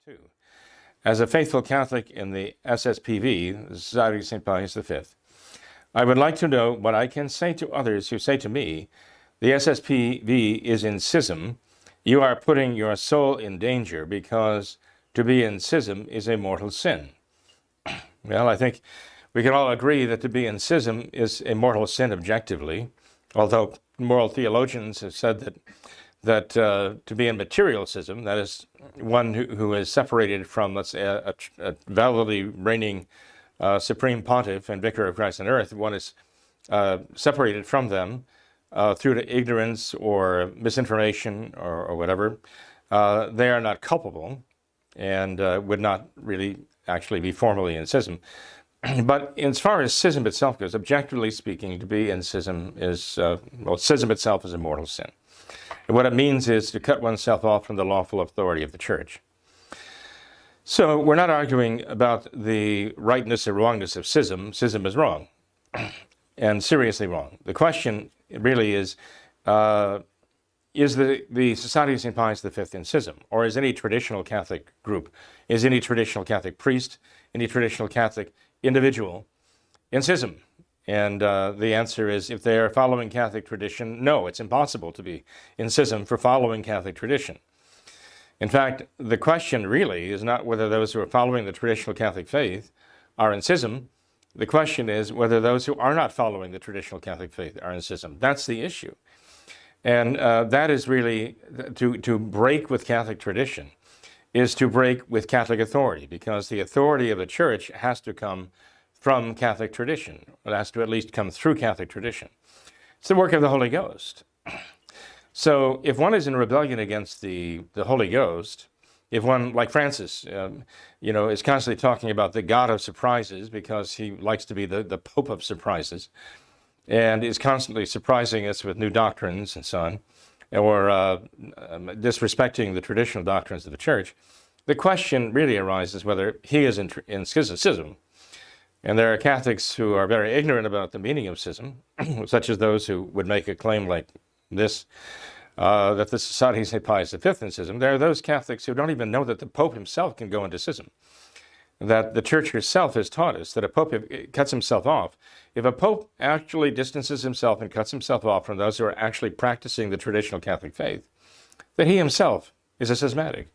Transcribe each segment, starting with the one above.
too. As a faithful Catholic in the SSPV, the Society of St. Pius V, I would like to know what I can say to others who say to me, the SSPV is in schism. You are putting your soul in danger because to be in schism is a mortal sin. Well, I think we can all agree that to be in schism is a mortal sin objectively, although moral theologians have said that to be in material schism, that is one who is separated from, let's say, a validly reigning supreme pontiff and vicar of Christ on earth, one is separated from them through to ignorance or misinformation or whatever, they are not culpable and would not really actually be formally in schism. But as far as schism itself goes, objectively speaking, to be in schism is, well, schism itself is a mortal sin. And what it means is to cut oneself off from the lawful authority of the church. So we're not arguing about the rightness or wrongness of schism. Schism is wrong, and seriously wrong. The question really is the Society of St. Pius V in schism? Or is any traditional Catholic group, is any traditional Catholic priest, any traditional Catholic individual in schism? And the answer is, if they are following Catholic tradition, no, it's impossible to be in schism for following Catholic tradition. In fact, the question really is not whether those who are following the traditional Catholic faith are in schism. The question is whether those who are not following the traditional Catholic faith are in schism. That's the issue. And that is really, to break with Catholic tradition is to break with Catholic authority, because the authority of the church has to come from Catholic tradition. It has to at least come through Catholic tradition. It's the work of the Holy Ghost. So if one is in rebellion against the Holy Ghost, if one, like Francis, is constantly talking about the God of surprises because he likes to be the Pope of surprises, and is constantly surprising us with new doctrines and so on, or disrespecting the traditional doctrines of the church, the question really arises whether he is in schism. And there are Catholics who are very ignorant about the meaning of schism, such as those who would make a claim like this, that the Society of St. Pius V in schism. There are those Catholics who don't even know that the Pope himself can go into schism, that the Church herself has taught us that a Pope cuts himself off. If a Pope actually distances himself and cuts himself off from those who are actually practicing the traditional Catholic faith, that he himself is a schismatic.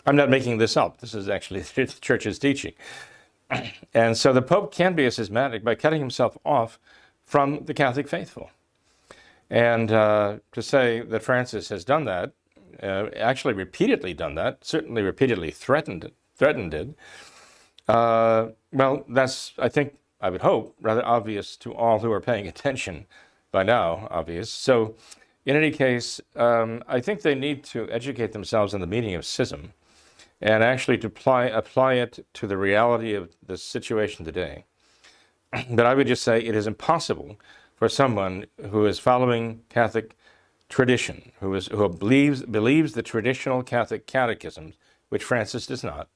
I'm not making this up. This is actually the Church's teaching. And so the Pope can be a schismatic by cutting himself off from the Catholic faithful. And to say that Francis has done that, actually repeatedly done that, certainly repeatedly threatened it, well, that's, I would hope, rather obvious to all who are paying attention by now, obvious. So in any case, I think they need to educate themselves on the meaning of schism and actually to apply it to the reality of the situation today. But I would just say it is impossible for someone who is following Catholic tradition, who believes the traditional Catholic catechisms, which Francis does not.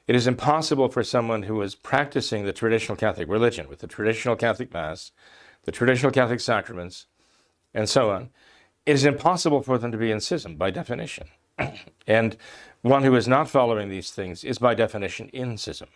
It is impossible for someone who is practicing the traditional Catholic religion with the traditional Catholic Mass, the traditional Catholic sacraments, and so on. It is impossible for them to be in schism by definition. And one who is not following these things is by definition in schism.